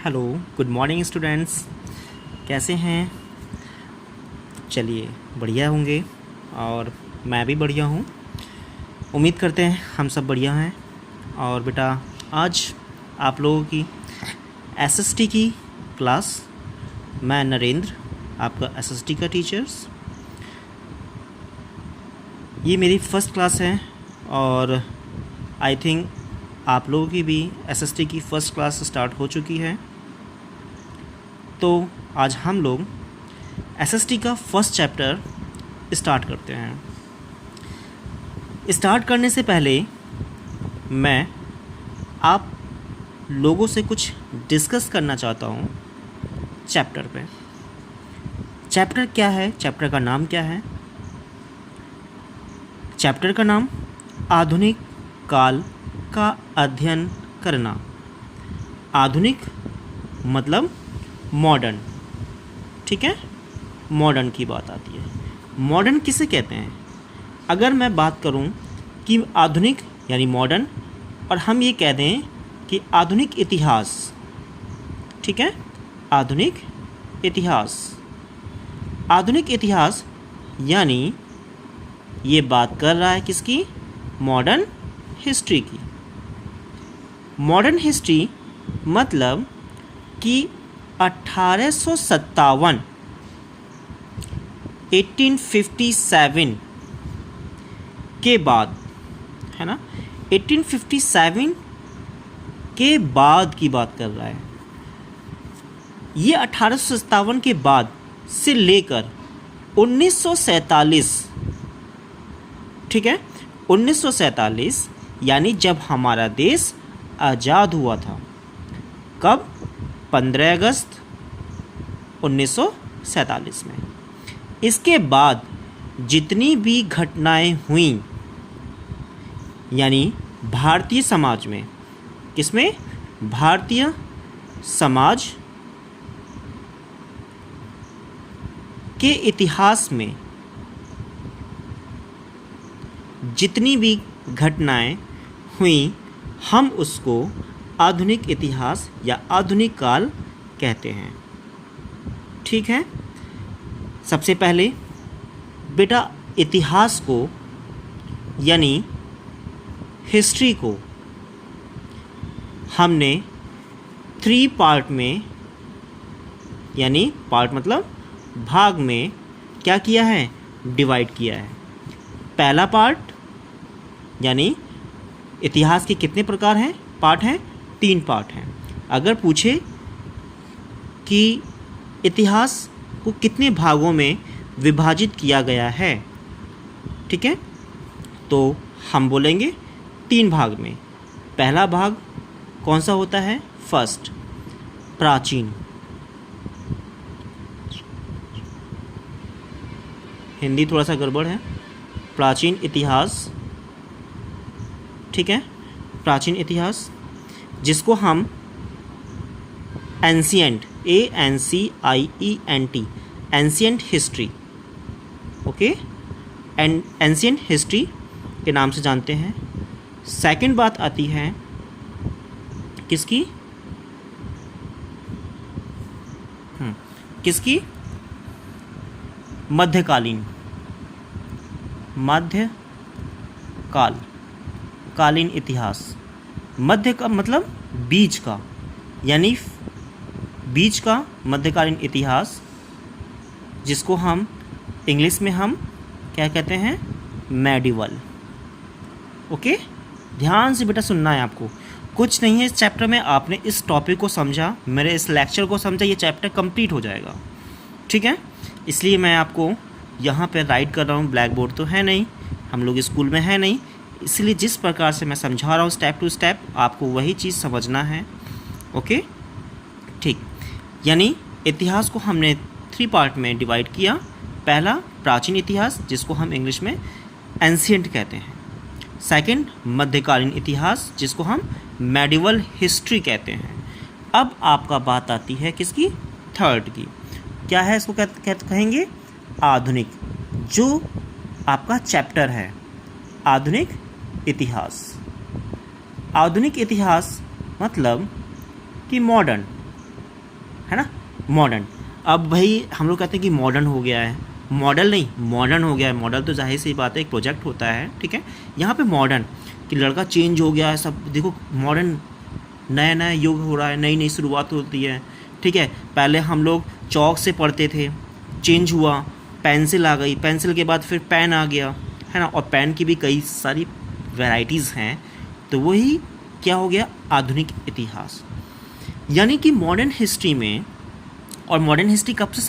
Hello, good morning students. कैसे हैं? चलिए, बढ़िया होंगे और मैं भी बढ़िया हूँ। उम्मीद करते हैं हम सब बढ़िया हैं। और बेटा, आज आप लोगों की एसएसटी की क्लास, मैं नरेंद्र, आपका एसएसटी का टीचर्स। ये मेरी फ़र्स्ट क्लास है और आई थिंक आप लोगों की भी एसएसटी की फ़र्स्ट क्लास स्टार्ट हो चुकी है। तो आज हम लोग एसएसटी का फर्स्ट चैप्टर स्टार्ट करते हैं। स्टार्ट करने से पहले मैं आप लोगों से कुछ डिस्कस करना चाहता हूँ चैप्टर पे। चैप्टर क्या है? चैप्टर का नाम क्या है? चैप्टर का नाम आधुनिक काल का अध्ययन करना। आधुनिक मतलब मॉडर्न, ठीक है? मॉडर्न की बात आती है। मॉडर्न किसे कहते हैं? अगर मैं बात करूं कि आधुनिक यानी मॉडर्न, और हम ये कह दें कि आधुनिक इतिहास, ठीक है? आधुनिक इतिहास। आधुनिक इतिहास यानी ये बात कर रहा है किसकी? मॉडर्न हिस्ट्री की। मॉडर्न हिस्ट्री मतलब कि 1857 1857 के बाद, है ना? 1857 के बाद की बात कर रहा है। ये 1857 के बाद से लेकर 1947, ठीक है? 1947 यानी जब हमारा देश आज़ाद हुआ था। कब? 15 अगस्त 1947 में। इसके बाद जितनी भी घटनाएं हुई, यानी भारतीय समाज में, किसमें? भारतीय समाज के इतिहास में जितनी भी घटनाएं हुई, हम उसको आधुनिक इतिहास या आधुनिक काल कहते हैं, ठीक है? सबसे पहले बेटा, इतिहास को यानी हिस्ट्री को हमने 3 पार्ट में, यानी पार्ट मतलब भाग में, क्या किया है? डिवाइड किया है। पहला पार्ट यानी इतिहास के कितने प्रकार हैं? पार्ट हैं? 3 पार्ट हैं। अगर पूछे कि इतिहास को कितने भागों में विभाजित किया गया है, ठीक है, तो हम बोलेंगे 3 भाग में। पहला भाग कौन सा होता है? फर्स्ट, प्राचीन। हिंदी थोड़ा सा गड़बड़ है। प्राचीन इतिहास, ठीक है? प्राचीन इतिहास, जिसको हम ancient, ANCIENT, ancient history, okay, and ancient history के नाम से जानते हैं। सेकंड बात आती है किसकी? किसकी? मध्यकालीन। मध्यकाल, कालीन इतिहास। मध्य का मतलब बीच का, यानी बीच का मध्यकालीन इतिहास, जिसको हम इंग्लिश में हम क्या कहते हैं? मेडिवल। ओके, ध्यान से बेटा सुनना है आपको। कुछ नहीं है इस चैप्टर में, आपने इस टॉपिक को समझा, मेरे इस लेक्चर को समझा, ये चैप्टर कंप्लीट हो जाएगा, ठीक है? इसलिए मैं आपको यहाँ पे राइट कर रहा हूँ। ब्लैक बोर्ड तो है नहीं, हम लोग स्कूल में है नहीं, इसलिए जिस प्रकार से मैं समझा रहा हूँ स्टेप टू स्टेप, आपको वही चीज़ समझना है, ओके? ठीक, यानी इतिहास को हमने 3 पार्ट में डिवाइड किया। पहला प्राचीन इतिहास, जिसको हम इंग्लिश में एंशिएंट कहते हैं। सेकंड, मध्यकालीन इतिहास, जिसको हम मेडिवल हिस्ट्री कहते हैं। अब आपका बात आती है किसकी? थर्ड की। क्या है? इसको कहेंगे आधुनिक, जो आपका चैप्टर है आधुनिक इतिहास। आधुनिक इतिहास मतलब कि मॉडर्न, है ना, मॉडर्न। अब भाई हम लोग कहते हैं कि मॉडर्न हो गया है, मॉडल नहीं, मॉडर्न हो गया है। मॉडल तो जाहिर सी बात है, एक प्रोजेक्ट होता है, ठीक है। यहाँ पे मॉडर्न कि लड़का चेंज हो गया है, सब देखो मॉडर्न, नया नया युग हो रहा है, नई नई शुरुआत होती है, ठीक है। पहले हम लोग चौक से पढ़ते थे, चेंज हुआ, पेंसिल आ गई, पेंसिल के बाद फिर पेन आ गया, है ना, और पेन की भी कई सारी वैराइटीज़ हैं। तो वही क्या हो गया, आधुनिक इतिहास। यानी कि मॉडर्न हिस्ट्री में, और मॉडर्न हिस्ट्री कब से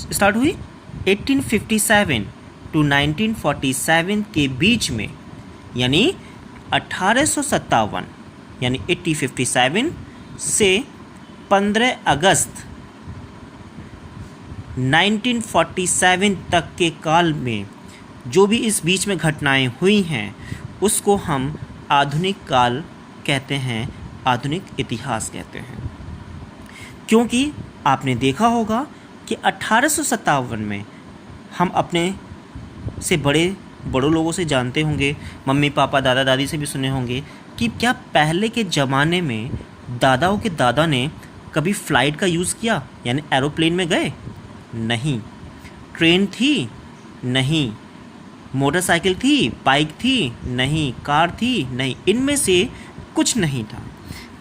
स्टार्ट हुई 1857 टू 1947 के बीच में, यानी 1857 यानी 1857 से 15 अगस्त 1947 तक के काल में जो भी इस बीच में घटनाएं हुई हैं उसको हम आधुनिक काल कहते हैं, आधुनिक इतिहास कहते हैं। क्योंकि आपने देखा होगा कि 1857 में हम अपने से बड़ों लोगों से जानते होंगे, मम्मी पापा दादा दादी से भी सुने होंगे कि क्या पहले के ज़माने में दादाओं के दादा ने कभी फ़्लाइट का यूज़ किया, यानी एरोप्लेन में गए? नहीं। ट्रेन थी? नहीं। मोटरसाइकिल थी, बाइक थी? नहीं। कार थी? नहीं। इनमें से कुछ नहीं था।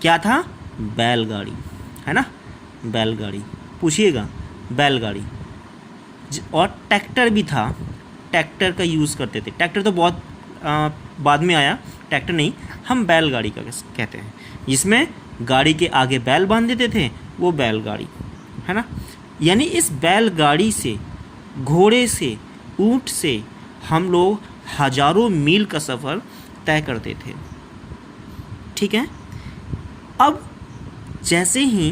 क्या था? बैलगाड़ी, है ना, बैलगाड़ी, पूछिएगा, बैलगाड़ी। और ट्रैक्टर भी था, ट्रैक्टर का यूज़ करते थे। ट्रैक्टर तो बहुत बाद में आया, ट्रैक्टर नहीं, हम बैलगाड़ी का कहते हैं, जिसमें गाड़ी के आगे बैल बांध देते थे, वो बैलगाड़ी, है ना। यानी इस बैलगाड़ी से, घोड़े से, ऊंट से हम लोग हजारों मील का सफ़र तय करते थे, ठीक है। अब जैसे ही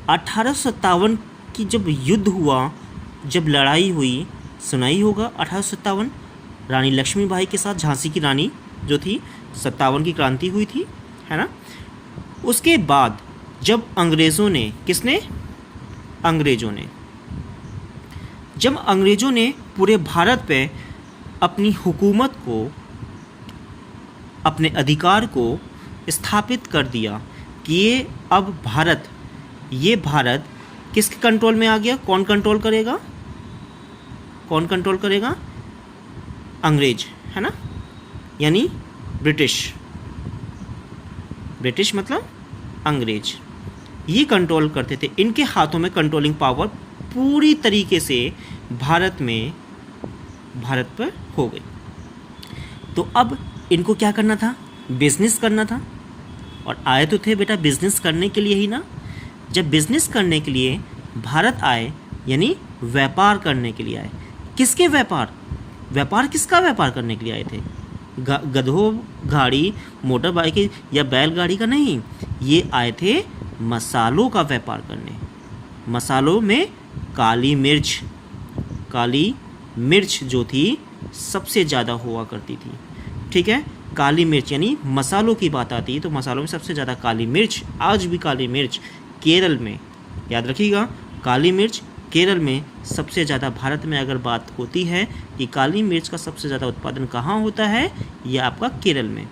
1857 की जब युद्ध हुआ, जब लड़ाई हुई, सुनाई होगा 1857 रानी लक्ष्मीबाई के साथ झांसी की रानी जो थी, 57 की क्रांति हुई थी, है ना। उसके बाद जब अंग्रेज़ों ने, किसने? अंग्रेज़ों ने, जब अंग्रेज़ों ने पूरे भारत पे अपनी हुकूमत को, अपने अधिकार को स्थापित कर दिया कि ये अब भारत, ये भारत किसके कंट्रोल में आ गया? कौन कंट्रोल करेगा? कौन कंट्रोल करेगा? अंग्रेज, है ना, यानी ब्रिटिश। ब्रिटिश मतलब अंग्रेज, ये कंट्रोल करते थे। इनके हाथों में कंट्रोलिंग पावर पूरी तरीके से भारत पर हो गई। तो अब इनको क्या करना था? बिजनेस करना था। और आए तो थे बेटा बिजनेस करने के लिए ही ना। जब बिजनेस करने के लिए भारत आए, यानी व्यापार करने के लिए आए। किसके व्यापार? व्यापार किसका व्यापार करने के लिए आए थे? गधों, गाड़ी, मोटर बाइक या बैलगाड़ी का नहीं, ये आए थे मसालों का व्यापार करने। मसालों में काली मिर्च जो थी सबसे ज़्यादा हुआ करती थी, ठीक है। काली मिर्च यानी मसालों की बात आती है तो मसालों में सबसे ज़्यादा काली मिर्च। आज भी काली मिर्च केरल में, याद रखिएगा, काली मिर्च केरल में सबसे ज़्यादा। भारत में अगर बात होती है कि काली मिर्च का सबसे ज़्यादा उत्पादन कहाँ होता है, ये आपका केरल में।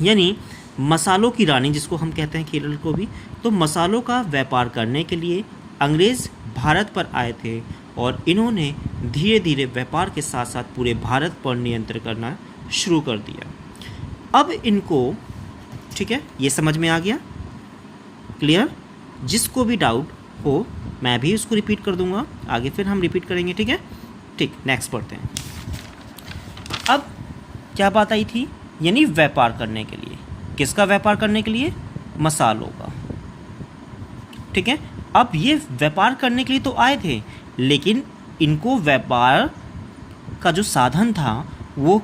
यानी मसालों की रानी जिसको हम कहते हैं केरल को भी। तो मसालों का व्यापार करने के लिए अंग्रेज़ भारत पर आए थे और इन्होंने धीरे धीरे व्यापार के साथ साथ पूरे भारत पर नियंत्रण करना शुरू कर दिया। अब इनको, ठीक है, ये समझ में आ गया, क्लियर? जिसको भी डाउट हो मैं भी उसको रिपीट कर दूंगा, आगे फिर हम रिपीट करेंगे, ठीक है। ठीक, नेक्स्ट पढ़ते हैं। अब क्या बात आई थी? यानी व्यापार करने के लिए। किसका व्यापार करने के लिए? मसालों का, ठीक है। अब ये व्यापार करने के लिए तो आए थे, लेकिन इनको व्यापार का जो साधन था वो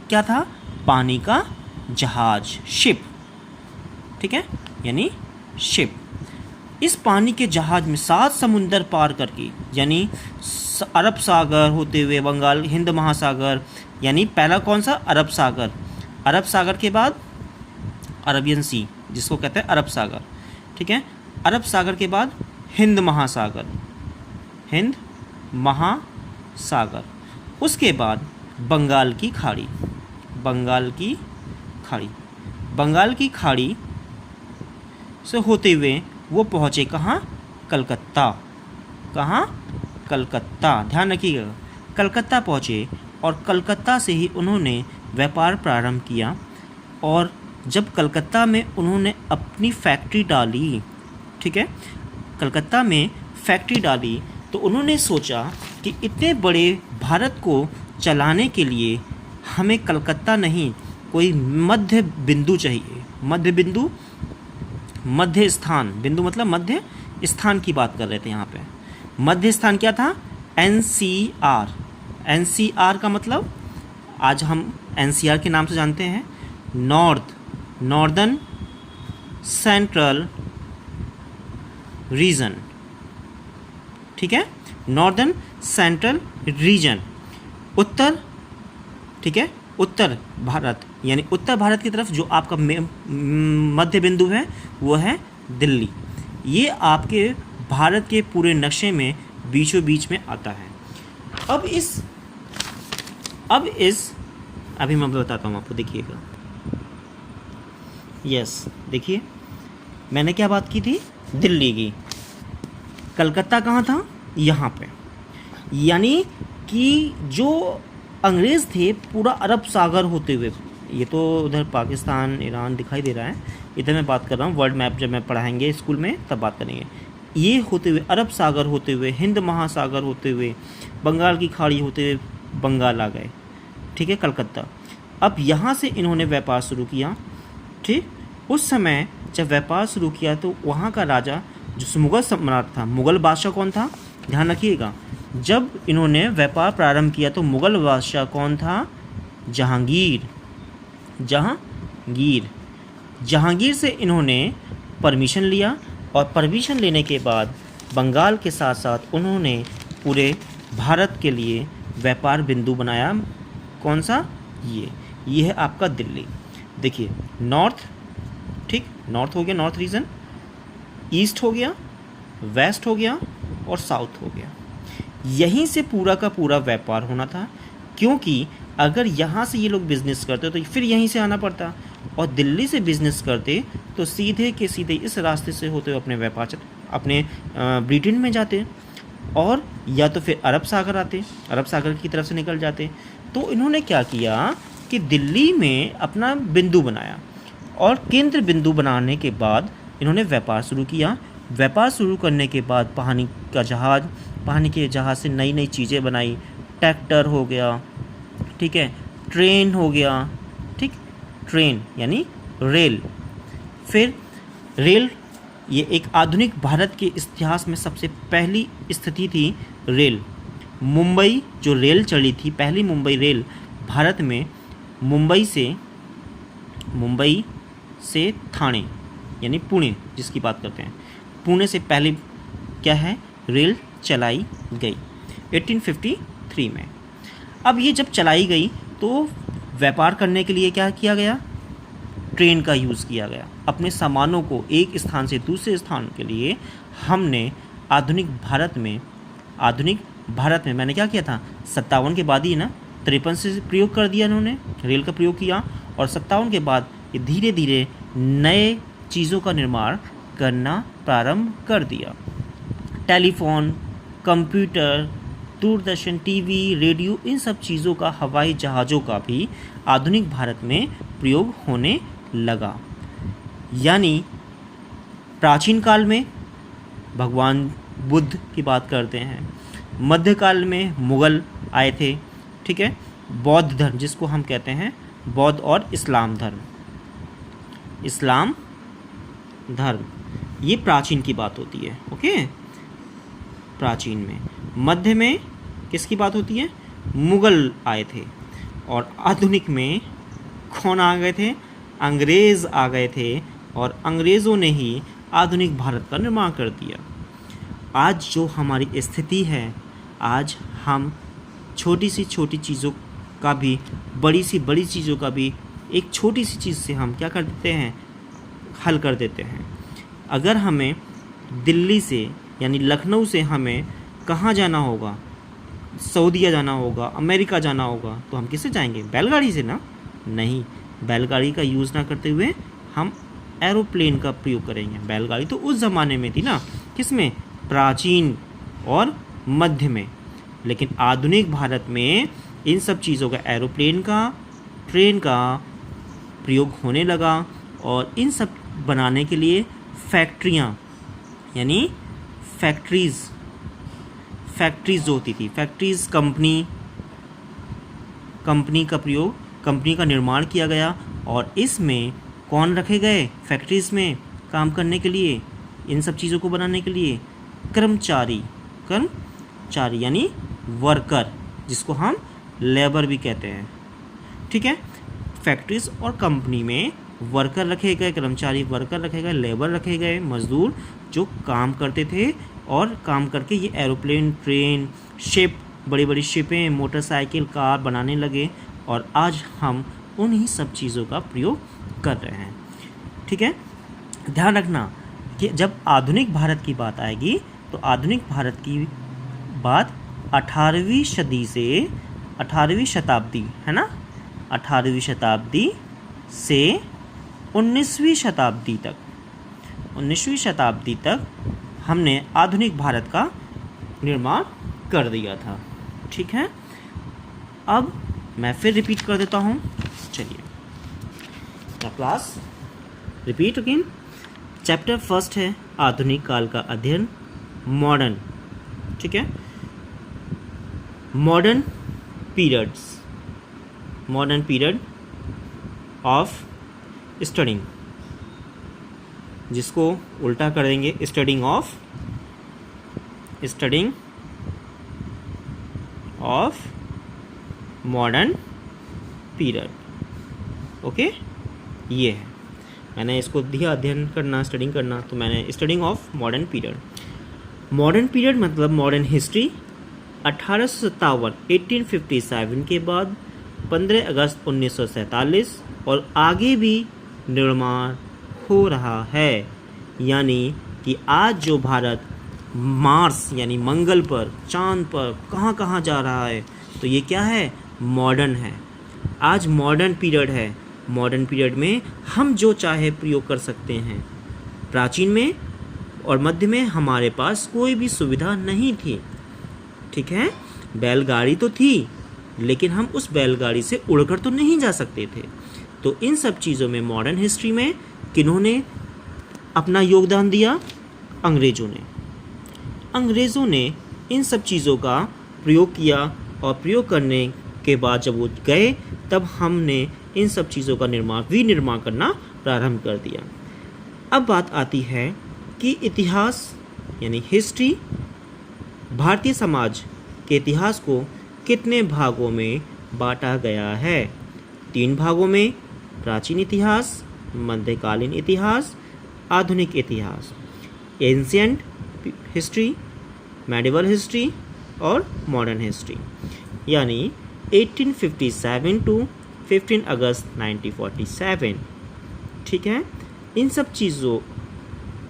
क्या था? पानी का जहाज, शिप, ठीक है, यानी शिप। इस पानी के जहाज में 7 समुंदर पार करके, यानी अरब सागर होते हुए बंगाल, हिंद महासागर, यानी पहला कौन सा? अरब सागर। अरब सागर के बाद अरबियन सी, जिसको कहते हैं अरब सागर, ठीक है। अरब सागर के बाद हिंद महासागर, हिंद महासागर। उसके बाद बंगाल की खाड़ी, बंगाल की खाड़ी, बंगाल की खाड़ी से होते हुए वो पहुँचे कहाँ? कलकत्ता। कहाँ? कलकत्ता। ध्यान रखिएगा, कलकत्ता पहुँचे और कलकत्ता से ही उन्होंने व्यापार प्रारंभ किया। और जब कलकत्ता में उन्होंने अपनी फैक्ट्री डाली, ठीक है, कलकत्ता में फैक्ट्री डाली, तो उन्होंने सोचा कि इतने बड़े भारत को चलाने के लिए हमें कलकत्ता नहीं, कोई मध्य बिंदु चाहिए। मध्य बिंदु, मध्य स्थान, बिंदु मतलब मध्य स्थान की बात कर रहे थे यहाँ पे। मध्य स्थान क्या था? NCR। NCR का मतलब आज हम NCR के नाम से जानते हैं, नॉर्दर्न सेंट्रल रीजन, ठीक है, नॉर्दर्न सेंट्रल रीजन, उत्तर, ठीक है, उत्तर भारत, यानी उत्तर भारत की तरफ जो आपका मध्य बिंदु है वो है दिल्ली। ये आपके भारत के पूरे नक्शे में बीचों बीच में आता है। अब इस अभी मैं बताता हूँ आपको, देखिएगा। यस, देखिए मैंने क्या बात की थी? दिल्ली की। कलकत्ता कहाँ था? यहाँ पे। यानी कि जो अंग्रेज़ थे पूरा अरब सागर होते हुए, ये तो उधर पाकिस्तान ईरान दिखाई दे रहा है, इधर मैं बात कर रहा हूँ वर्ल्ड मैप, जब मैं पढ़ाएंगे स्कूल में तब बात करेंगे। ये होते हुए अरब सागर होते हुए, हिंद महासागर होते हुए, बंगाल की खाड़ी होते हुए बंगाल आ गए, ठीक है, कलकत्ता। अब यहाँ से इन्होंने व्यापार शुरू किया, ठीक। उस समय जब व्यापार शुरू किया तो वहाँ का राजा जो मुग़ल सम्राट था, मुग़ल बादशाह कौन था? ध्यान रखिएगा, जब इन्होंने व्यापार प्रारंभ किया तो मुग़ल बादशाह कौन था? जहांगीर। जहांगीर से इन्होंने परमिशन लिया और परमिशन लेने के बाद बंगाल के साथ साथ उन्होंने पूरे भारत के लिए व्यापार बिंदु बनाया। कौन सा? ये है आपका दिल्ली। देखिए, नॉर्थ, ठीक, नॉर्थ हो गया, नॉर्थ रीजन, ईस्ट हो गया, वेस्ट हो गया और साउथ हो गया। यहीं से पूरा का पूरा व्यापार होना था, क्योंकि अगर यहाँ से ये लोग बिज़नेस करते तो फिर यहीं से आना पड़ता, और दिल्ली से बिज़नेस करते तो सीधे के सीधे इस रास्ते से होते हुए अपने व्यापार अपने ब्रिटेन में जाते, और या तो फिर अरब सागर आते, अरब सागर की तरफ से निकल जाते। तो इन्होंने क्या किया कि दिल्ली में अपना बिंदु बनाया, और केंद्र बिंदु बनाने के बाद इन्होंने व्यापार शुरू किया। व्यापार शुरू करने के बाद पानी के जहाज़ से नई नई चीज़ें बनाई। ट्रैक्टर हो गया, ठीक है, ट्रेन हो गया, ठीक, ट्रेन यानी रेल। फिर रेल, ये एक आधुनिक भारत के इतिहास में सबसे पहली स्थिति थी रेल। मुंबई जो रेल चली थी, पहली मुंबई रेल भारत में, मुंबई से ठाणे यानी पुणे जिसकी बात करते हैं, पुणे से पहले क्या है, रेल चलाई गई 1853 में। अब ये जब चलाई गई तो व्यापार करने के लिए क्या किया गया? ट्रेन का यूज़ किया गया। अपने सामानों को एक स्थान से दूसरे स्थान के लिए हमने आधुनिक भारत में मैंने क्या किया था, 57 के बाद ही ना 53 से प्रयोग कर दिया इन्होंने, रेल का प्रयोग किया, और 57 के बाद ये धीरे धीरे नए चीज़ों का निर्माण करना प्रारंभ कर दिया। Telephone, computer, Doordarshan, TV, radio, इन सब चीज़ों का, हवाई जहाज़ों का भी आधुनिक भारत में प्रयोग होने लगा। यानी प्राचीन काल में भगवान बुद्ध की बात करते हैं, मध्यकाल में मुग़ल आए थे, ठीक है, बौद्ध धर्म जिसको हम कहते हैं बौद्ध और इस्लाम धर्म, ये प्राचीन की बात होती है, ओके, प्राचीन में। मध्य में किसकी बात होती है? मुग़ल आए थे, और आधुनिक में कौन आ गए थे? अंग्रेज़ आ गए थे, और अंग्रेज़ों ने ही आधुनिक भारत का निर्माण कर दिया। आज जो हमारी स्थिति है, आज हम छोटी सी छोटी चीज़ों का भी, बड़ी सी बड़ी चीज़ों का भी एक छोटी सी चीज़ से हम क्या कर देते हैं, हल कर देते हैं। अगर हमें दिल्ली से यानी लखनऊ से हमें कहाँ जाना होगा, सऊदीया जाना होगा, अमेरिका जाना होगा, तो हम किससे जाएंगे? बैलगाड़ी से ना? नहीं, बैलगाड़ी का यूज़ ना करते हुए हम एरोप्लेन का प्रयोग करेंगे। बैलगाड़ी तो उस ज़माने में थी ना, किसमें, प्राचीन और मध्य में, लेकिन आधुनिक भारत में इन सब चीज़ों का, एरोप्लेन का, ट्रेन का प्रयोग होने लगा। और इन सब बनाने के लिए फैक्ट्रियाँ, यानी फैक्ट्रीज़ जो होती थी, फैक्ट्रीज़, कंपनी का प्रयोग, कंपनी का निर्माण किया गया। और इसमें कौन रखे गए, फैक्ट्रीज़ में काम करने के लिए, इन सब चीज़ों को बनाने के लिए, कर्मचारी यानी वर्कर, जिसको हम लेबर भी कहते हैं। ठीक है, फैक्ट्रीज और कंपनी में वर्कर रखे गए, कर्मचारी वर्कर रखे गए, लेबर रखे गए, मजदूर जो काम करते थे और काम करके ये एरोप्लेन, ट्रेन, शिप, बड़ी बड़ी शिपें, मोटरसाइकिल, कार बनाने लगे। और आज हम उन्हीं सब चीज़ों का प्रयोग कर रहे हैं। ठीक है, ध्यान रखना कि जब आधुनिक भारत की बात आएगी तो आधुनिक भारत की बात 18वीं सदी से 18वीं शताब्दी, है ना, 18वीं शताब्दी से 19वीं शताब्दी तक हमने आधुनिक भारत का निर्माण कर दिया था। ठीक है, अब मैं फिर रिपीट कर देता हूँ। चलिए class repeat again. Chapter first है आधुनिक काल का अध्ययन, मॉडर्न। ठीक है, मॉडर्न पीरियड ऑफ स्टडिंग, जिसको उल्टा कर देंगे, studying of modern period. Okay, ये है, मैंने इसको दिया अध्ययन करना, स्टडिंग करना, तो मैंने studying of modern period. Modern period मतलब मॉडर्न हिस्ट्री 1857 के बाद 15 अगस्त 1947 और आगे भी निर्माण हो रहा है। यानी कि आज जो भारत मार्स यानी मंगल पर, चांद पर, कहाँ कहाँ जा रहा है, तो ये क्या है, मॉडर्न है। आज मॉडर्न पीरियड है। मॉडर्न पीरियड में हम जो चाहे प्रयोग कर सकते हैं। प्राचीन में और मध्य में हमारे पास कोई भी सुविधा नहीं थी। ठीक है, बैलगाड़ी तो थी, लेकिन हम उस बैलगाड़ी से उड़कर तो नहीं जा सकते थे। तो इन सब चीज़ों में मॉडर्न हिस्ट्री में किन्होंने अपना योगदान दिया, अंग्रेज़ों ने इन सब चीज़ों का प्रयोग किया। और प्रयोग करने के बाद जब वो गए, तब हमने इन सब चीज़ों का विनिर्माण करना प्रारंभ कर दिया। अब बात आती है कि इतिहास यानी हिस्ट्री, भारतीय समाज के इतिहास को कितने भागों में बांटा गया है। 3 भागों में, प्राचीन इतिहास, मध्यकालीन इतिहास, आधुनिक इतिहास, एंशिएंट हिस्ट्री, मेडिवल हिस्ट्री और मॉडर्न हिस्ट्री। यानी 1857 टू 15 अगस्त 1947। ठीक है, इन सब चीज़ों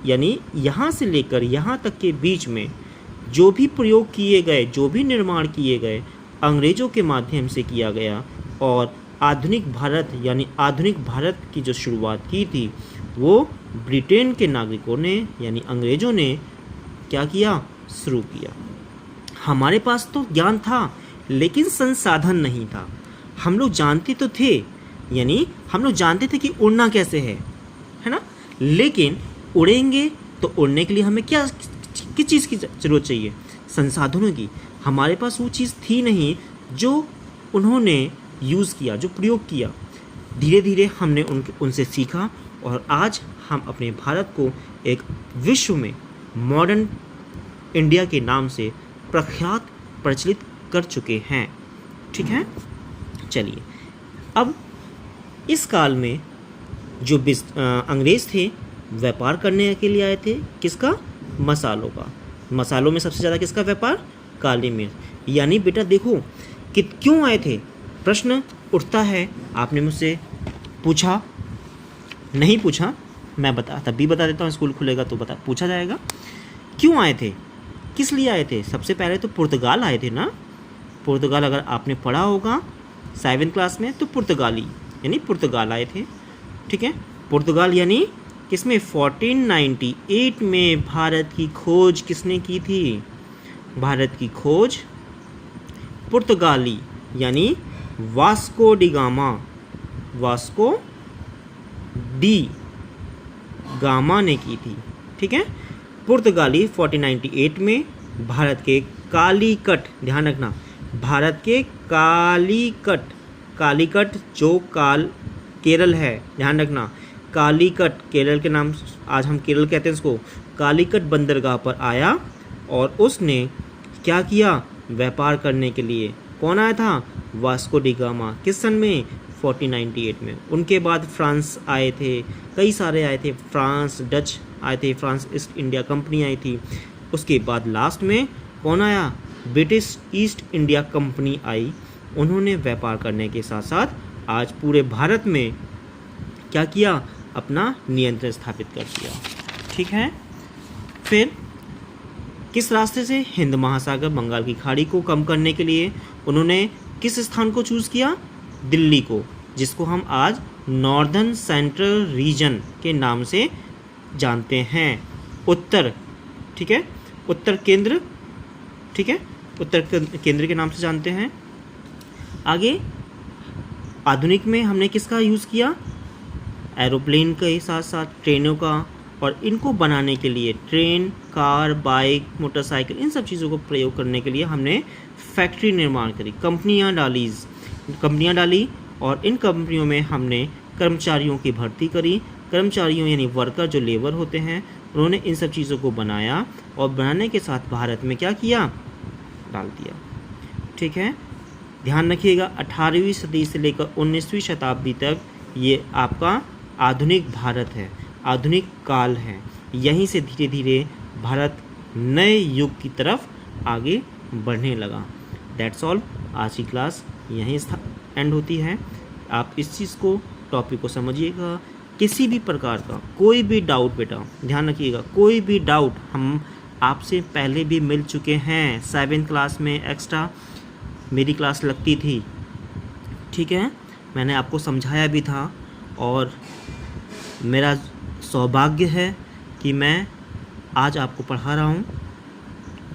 यानी यहाँ से लेकर यहाँ तक के बीच में जो भी प्रयोग किए गए, जो भी निर्माण किए गए, अंग्रेज़ों के माध्यम से किया गया। और आधुनिक भारत यानी आधुनिक भारत की जो शुरुआत की थी, वो ब्रिटेन के नागरिकों ने यानी अंग्रेज़ों ने क्या किया, शुरू किया। हमारे पास तो ज्ञान था, लेकिन संसाधन नहीं था। हम लोग जानते तो थे, यानी हम लोग जानते थे कि उड़ना कैसे है ना, लेकिन उड़ेंगे तो उड़ने के लिए हमें किस चीज़ की ज़रूरत चाहिए, संसाधनों की। हमारे पास वो चीज़ थी नहीं जो उन्होंने यूज़ किया, जो प्रयोग किया। धीरे धीरे हमने उनसे सीखा और आज हम अपने भारत को एक विश्व में मॉडर्न इंडिया के नाम से प्रचलित कर चुके हैं। ठीक है, चलिए अब इस काल में जो अंग्रेज़ थे, व्यापार करने के लिए आए थे, किसका, मसालों का। मसालों में सबसे ज़्यादा किसका व्यापार, काली मिर्च। यानी बेटा देखो कि क्यों आए थे, प्रश्न उठता है। आपने मुझसे पूछा, नहीं पूछा, मैं तब भी बता देता हूँ, स्कूल खुलेगा तो पूछा जाएगा। क्यों आए थे, किस लिए आए थे। सबसे पहले तो पुर्तगाल आए थे ना। पुर्तगाल अगर आपने पढ़ा होगा 7th क्लास में, तो पुर्तगाल आए थे। ठीक है, पुर्तगाल यानी किसमें 1498 में भारत की खोज किसने की थी? भारत की खोज पुर्तगाली यानी वास्को डी गामा ने की थी। ठीक है, पुर्तगाली 1498 में भारत के कालीकट, ध्यान रखना, भारत के कालीकट जो केरल है, ध्यान रखना, कालीकट केरल के नाम, आज हम केरल कहते हैं इसको, कालीकट बंदरगाह पर आया और उसने क्या किया? व्यापार करने के लिए। कौन आया था? Vasco D gamma. किस सन में? 1498 में। उनके बाद फ्रांस आए थे, कई सारे आए थे, फ्रांस, डच आए थे, फ्रांस ईस्ट इंडिया कंपनी आई थी। उसके बाद लास्ट में कौन आया? ब्रिटिश ईस्ट इंडिया कंपनी आई। उन्होंने व्यापार करने के साथ साथ आज पूरे भारत में क्या किया? अपना नियंत्रण स्थापित कर दिया। ठीक है, फिर किस रास्ते से? हिंद महासागर, बंगाल की खाड़ी को कम करने के लिए उन्होंने किस स्थान को चूज़ किया? दिल्ली को, जिसको हम आज नॉर्दर्न सेंट्रल रीजन के नाम से जानते हैं। उत्तर, ठीक है, उत्तर केंद्र, ठीक है, उत्तर केंद्र के नाम से जानते हैं। आगे आधुनिक में हमने किसका यूज़ किया? एरोप्लेन के साथ साथ ट्रेनों का, और इनको बनाने के लिए ट्रेन, कार, बाइक, मोटरसाइकिल, इन सब चीज़ों को प्रयोग करने के लिए हमने फैक्ट्री निर्माण करी, कंपनियां डाली और इन कंपनियों में हमने कर्मचारियों की भर्ती करी। कर्मचारियों यानी वर्कर, जो लेबर होते हैं, उन्होंने इन सब चीज़ों को बनाया और बनाने के साथ भारत में क्या किया? डाल दिया। ठीक है, ध्यान रखिएगा, 18वीं सदी से लेकर 19वीं शताब्दी तक ये आपका आधुनिक भारत है, आधुनिक काल है। यहीं से धीरे धीरे भारत नए युग की तरफ आगे बढ़ने लगा। That's all. आज की क्लास यहीं एंड होती है। आप इस चीज़ को, टॉपिक को समझिएगा। किसी भी प्रकार का कोई भी डाउट, बेटा ध्यान रखिएगा, कोई भी डाउट, हम आपसे पहले भी मिल चुके हैं। 7th क्लास में एक्स्ट्रा मेरी क्लास लगती थी। ठीक है, मैंने आपको समझाया भी था और मेरा सौभाग्य है कि मैं आज आपको पढ़ा रहा हूँ।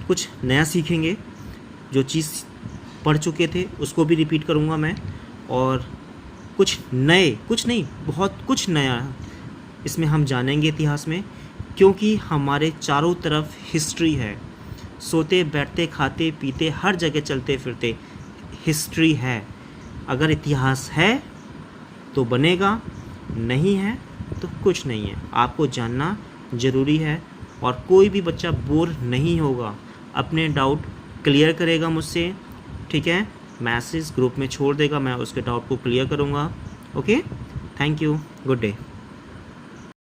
कुछ नया सीखेंगे, जो चीज़ पढ़ चुके थे उसको भी रिपीट करूँगा मैं, और कुछ नए, कुछ नहीं, बहुत कुछ नया इसमें हम जानेंगे इतिहास में, क्योंकि हमारे चारों तरफ हिस्ट्री है। सोते बैठते खाते पीते हर जगह चलते फिरते हिस्ट्री है। अगर इतिहास है तो बनेगा, नहीं है तो कुछ नहीं है। आपको जानना ज़रूरी है और कोई भी बच्चा बोर नहीं होगा, अपने डाउट क्लियर करेगा मुझसे। ठीक है, मैसेज ग्रुप में छोड़ देगा, मैं उसके डाउट को क्लियर करूँगा। Okay, thank you, good day.